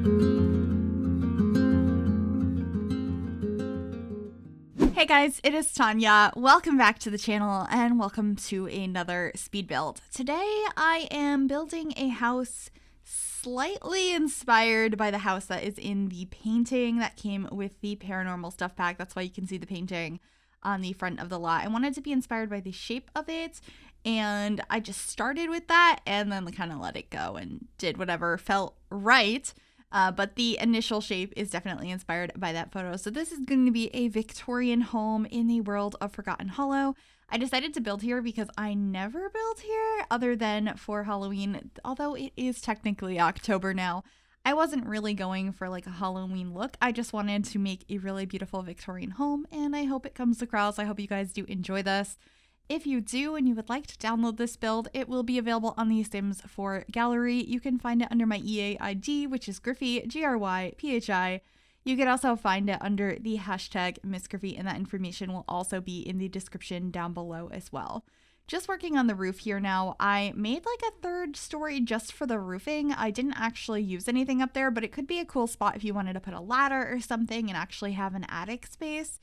Hey guys, it is Tanya. Welcome back to the channel and welcome to another speed build. Today I am building a house slightly inspired by the house that is in the painting that came with the paranormal stuff pack. That's why you can see the painting on the front of the lot. I wanted to be inspired by the shape of it, and I just started with that and then kind of let it go and did whatever felt right. But the initial shape is definitely inspired by that photo. So this is going to be a Victorian home in the world of Forgotten Hollow. I decided to build here because I never build here other than for Halloween, although it is technically October now. I wasn't really going for like a Halloween look. I just wanted to make a really beautiful Victorian home, and I hope it comes across. I hope you guys do enjoy this. If you do and you would like to download this build, it will be available on the Sims 4 gallery. You can find it under my EA ID, which is Gryphi, Gryphi. You can also find it under the hashtag MissGryphi, and that information will also be in the description down below as well. Just working on the roof here now. I made like a third story just for the roofing. I didn't actually use anything up there, but it could be a cool spot if you wanted to put a ladder or something and actually have an attic space.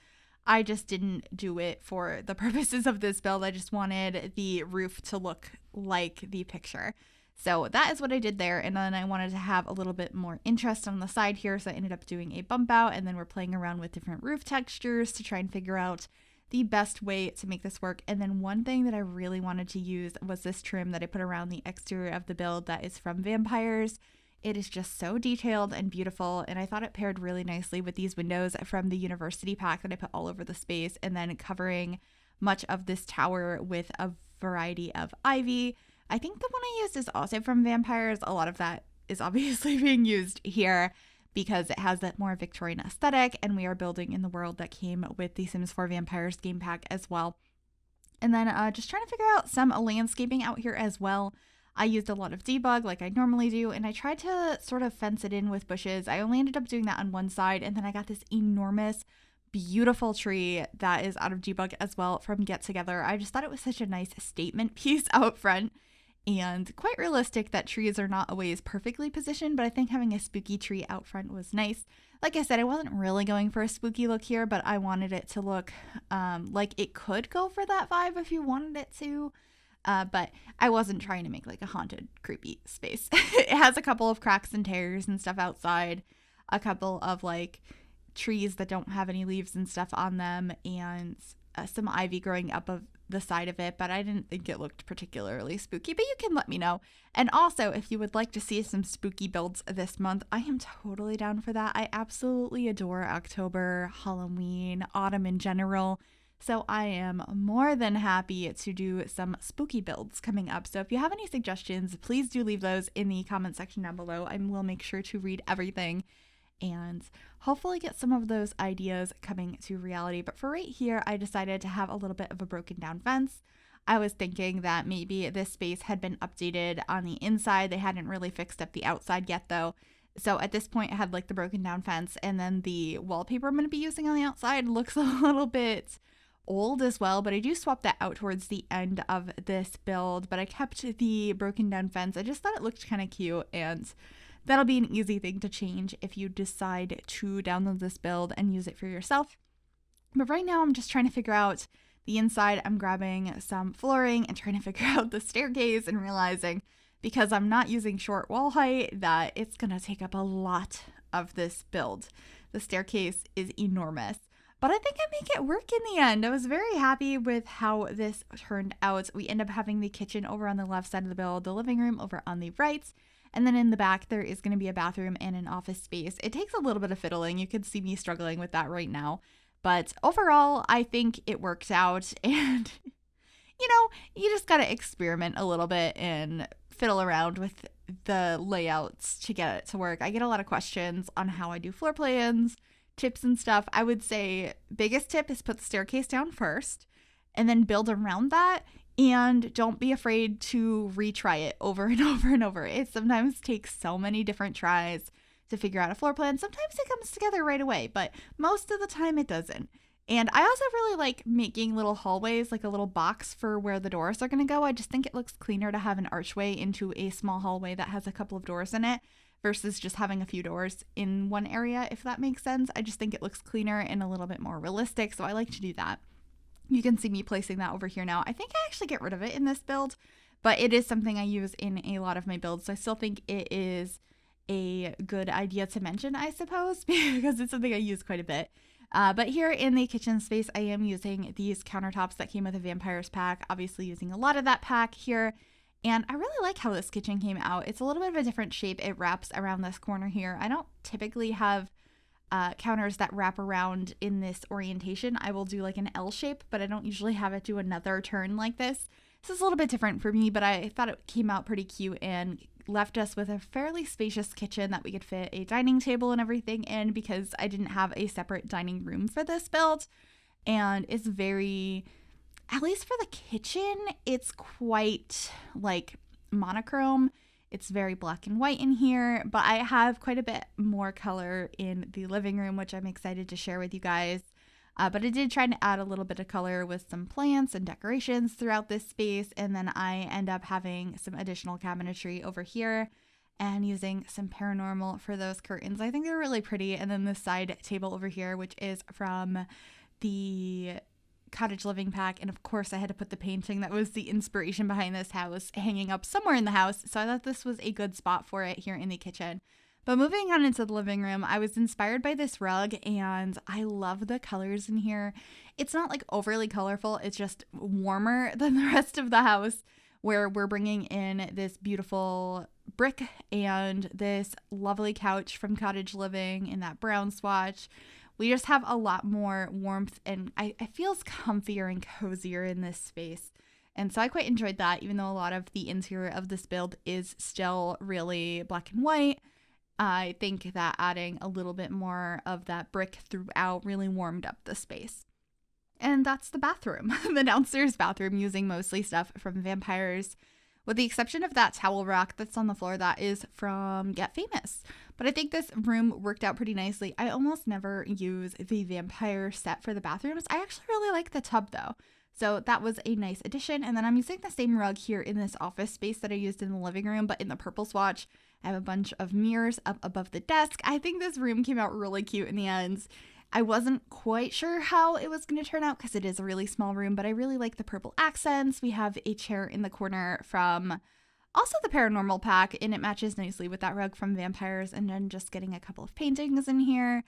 I just didn't do it for the purposes of this build. I just wanted the roof to look like the picture. So that is what I did there. And then I wanted to have a little bit more interest on the side here. So I ended up doing a bump out, and then we're playing around with different roof textures to try and figure out the best way to make this work. And then one thing that I really wanted to use was this trim that I put around the exterior of the build that is from Vampires. It is just so detailed and beautiful, and I thought it paired really nicely with these windows from the university pack that I put all over the space, and then covering much of this tower with a variety of ivy. I think the one I used is also from Vampires. A lot of that is obviously being used here because it has that more Victorian aesthetic, and we are building in the world that came with the Sims 4 Vampires game pack as well. And then just trying to figure out some landscaping out here as well. I used a lot of debug like I normally do, and I tried to sort of fence it in with bushes. I only ended up doing that on one side, and then I got this enormous, beautiful tree that is out of debug as well from Get Together. I just thought it was such a nice statement piece out front, and quite realistic that trees are not always perfectly positioned, but I think having a spooky tree out front was nice. Like I said, I wasn't really going for a spooky look here, but I wanted it to look like it could go for that vibe if you wanted it to. But I wasn't trying to make like a haunted, creepy space. It has a couple of cracks and tears and stuff outside, a couple of like trees that don't have any leaves and stuff on them, and some ivy growing up of the side of it, but I didn't think it looked particularly spooky, but you can let me know. And also, if you would like to see some spooky builds this month, I am totally down for that. I absolutely adore October, Halloween, autumn in general. So I am more than happy to do some spooky builds coming up. So if you have any suggestions, please do leave those in the comment section down below. I will make sure to read everything and hopefully get some of those ideas coming to reality. But for right here, I decided to have a little bit of a broken down fence. I was thinking that maybe this space had been updated on the inside. They hadn't really fixed up the outside yet though. So at this point I had like the broken down fence, and then the wallpaper I'm going to be using on the outside looks a little bit old as well, but I do swap that out towards the end of this build, but I kept the broken down fence. I just thought it looked kind of cute, and that'll be an easy thing to change if you decide to download this build and use it for yourself. But right now I'm just trying to figure out the inside. I'm grabbing some flooring and trying to figure out the staircase, and realizing because I'm not using short wall height that it's gonna take up a lot of this build. The staircase is enormous. But I think I make it work in the end. I was very happy with how this turned out. We end up having the kitchen over on the left side of the build, the living room over on the right, and then in the back there is going to be a bathroom and an office space. It takes a little bit of fiddling. You could see me struggling with that right now. But overall, I think it worked out, and you know, you just got to experiment a little bit and fiddle around with the layouts to get it to work. I get a lot of questions on how I do floor plans, tips and stuff. I would say biggest tip is put the staircase down first and then build around that, and don't be afraid to retry it over and over and over. It sometimes takes so many different tries to figure out a floor plan. Sometimes it comes together right away, but most of the time it doesn't. And I also really like making little hallways, like a little box for where the doors are going to go. I just think it looks cleaner to have an archway into a small hallway that has a couple of doors in it, versus just having a few doors in one area, if that makes sense. I just think it looks cleaner and a little bit more realistic, so I like to do that. You can see me placing that over here now. I think I actually get rid of it in this build, but it is something I use in a lot of my builds, so I still think it is a good idea to mention, I suppose, because it's something I use quite a bit. But here in the kitchen space, I am using these countertops that came with a Vampires pack, obviously using a lot of that pack here. And I really like how this kitchen came out. It's a little bit of a different shape. It wraps around this corner here. I don't typically have counters that wrap around in this orientation. I will do like an L shape, but I don't usually have it do another turn like this. This is a little bit different for me, but I thought it came out pretty cute and left us with a fairly spacious kitchen that we could fit a dining table and everything in, because I didn't have a separate dining room for this build. And it's very, at least for the kitchen, it's quite like monochrome. It's very black and white in here, but I have quite a bit more color in the living room, which I'm excited to share with you guys. But I did try to add a little bit of color with some plants and decorations throughout this space. And then I end up having some additional cabinetry over here and using some paranormal for those curtains. I think they're really pretty. And then the side table over here, which is from the cottage living pack. And of course I had to put the painting that was the inspiration behind this house hanging up somewhere in the house. So I thought this was a good spot for it here in the kitchen. But moving on into the living room, I was inspired by this rug and I love the colors in here. It's not like overly colorful. It's just warmer than the rest of the house, where we're bringing in this beautiful brick and this lovely couch from cottage living in that brown swatch. We just have a lot more warmth and I feels comfier and cozier in this space. And so I quite enjoyed that, even though a lot of the interior of this build is still really black and white. I think that adding a little bit more of that brick throughout really warmed up the space. And that's the bathroom, the downstairs bathroom, using mostly stuff from Vampires, with the exception of that towel rack that's on the floor that is from Get Famous. But I think this room worked out pretty nicely. I almost never use the Vampire set for the bathrooms. I actually really like the tub though. So that was a nice addition. And then I'm using the same rug here in this office space that I used in the living room, but in the purple swatch. I have a bunch of mirrors up above the desk. I think this room came out really cute in the end. I wasn't quite sure how it was going to turn out because it is a really small room, but I really like the purple accents. We have a chair in the corner from also the paranormal pack, and it matches nicely with that rug from Vampires. And then just getting a couple of paintings in here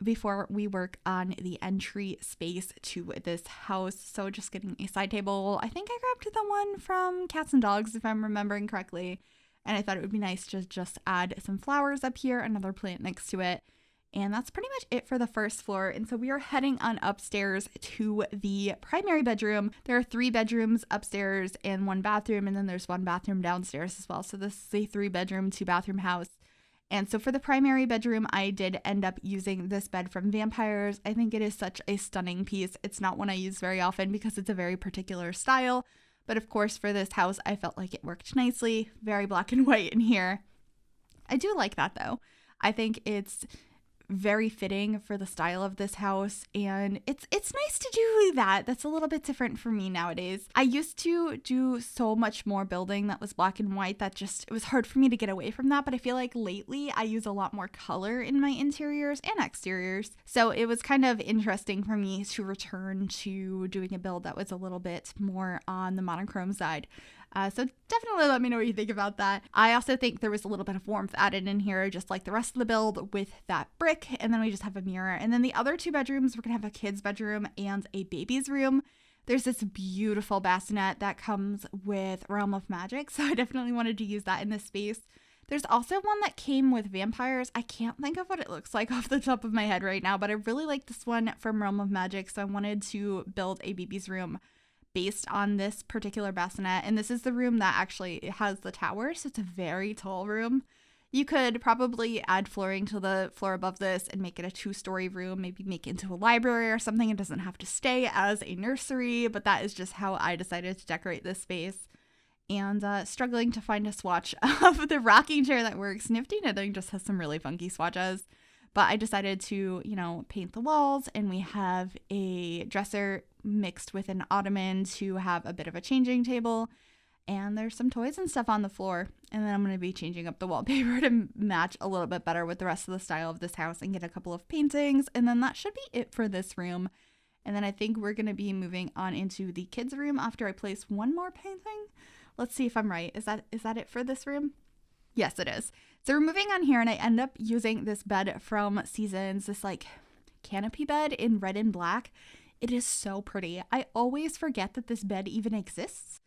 before we work on the entry space to this house. So just getting a side table. I think I grabbed the one from Cats and Dogs, if I'm remembering correctly. And I thought it would be nice to just add some flowers up here, another plant next to it. And that's pretty much it for the first floor. And so we are heading on upstairs to the primary bedroom. There are 3 bedrooms upstairs and 1 bathroom, and then there's 1 bathroom downstairs as well. So this is a 3-bedroom, 2-bathroom house. And so for the primary bedroom, I did end up using this bed from Vampires. I think it is such a stunning piece. It's not one I use very often because it's a very particular style. But of course, for this house, I felt like it worked nicely. Very black and white in here. I do like that though. I think it's very fitting for the style of this house, and it's nice to do that. That's a little bit different for me nowadays. I used to do so much more building that was black and white that just, it was hard for me to get away from that, but I feel like lately I use a lot more color in my interiors and exteriors, so it was kind of interesting for me to return to doing a build that was a little bit more on the monochrome side. So definitely let me know what you think about that. I also think there was a little bit of warmth added in here, just like the rest of the build with that brick. And then we just have a mirror. And then the other 2 bedrooms, we're going to have a kid's bedroom and a baby's room. There's this beautiful bassinet that comes with Realm of Magic. So I definitely wanted to use that in this space. There's also one that came with Vampires. I can't think of what it looks like off the top of my head right now, but I really like this one from Realm of Magic. So I wanted to build a baby's room based on this particular bassinet. And this is the room that actually has the tower, so it's a very tall room. You could probably add flooring to the floor above this and make it a 2-story room, maybe make it into a library or something. It doesn't have to stay as a nursery, but that is just how I decided to decorate this space. And struggling to find a swatch of the rocking chair that works. Nifty Knitting just has some really funky swatches. But I decided to, paint the walls, and we have a dresser mixed with an ottoman to have a bit of a changing table. And there's some toys and stuff on the floor. And then I'm going to be changing up the wallpaper to match a little bit better with the rest of the style of this house and get a couple of paintings. And then that should be it for this room. And then I think we're going to be moving on into the kids' room after I place one more painting. Let's see if I'm right. Is that it for this room? Yes, it is. So we're moving on here, and I end up using this bed from Seasons, this like canopy bed in red and black. It is so pretty. I always forget that this bed even exists.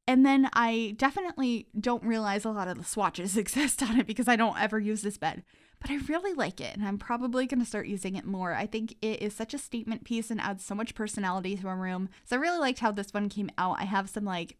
And then I definitely don't realize a lot of the swatches exist on it because I don't ever use this bed. But I really like it, and I'm probably going to start using it more. I think it is such a statement piece and adds so much personality to a room. So I really liked how this one came out. I have some like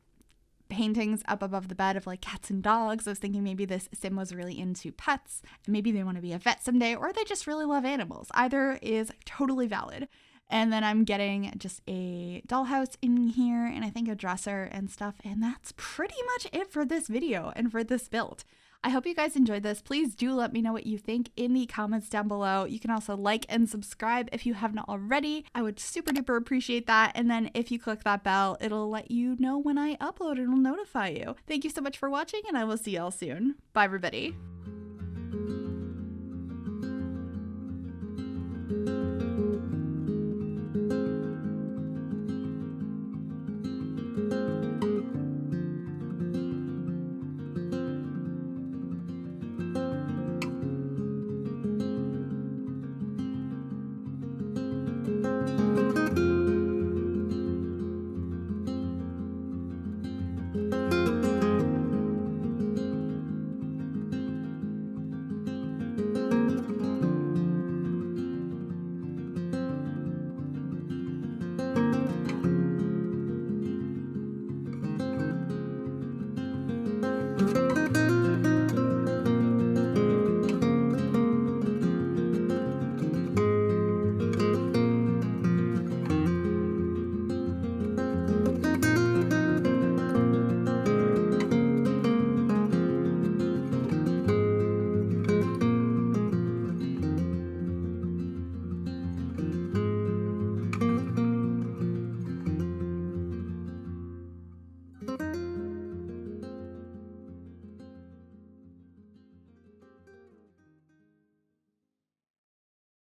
paintings up above the bed of like cats and dogs. I was thinking maybe this sim was really into pets, and maybe they want to be a vet someday, or they just really love animals. Either is totally valid. And then I'm getting just a dollhouse in here, and I think a dresser and stuff. And that's pretty much it for this video and for this build. I hope you guys enjoyed this. Please do let me know what you think in the comments down below. You can also like and subscribe if you haven't already. I would super duper appreciate that. And then if you click that bell, it'll let you know when I upload. It'll notify you. Thank you so much for watching, and I will see y'all soon. Bye, everybody.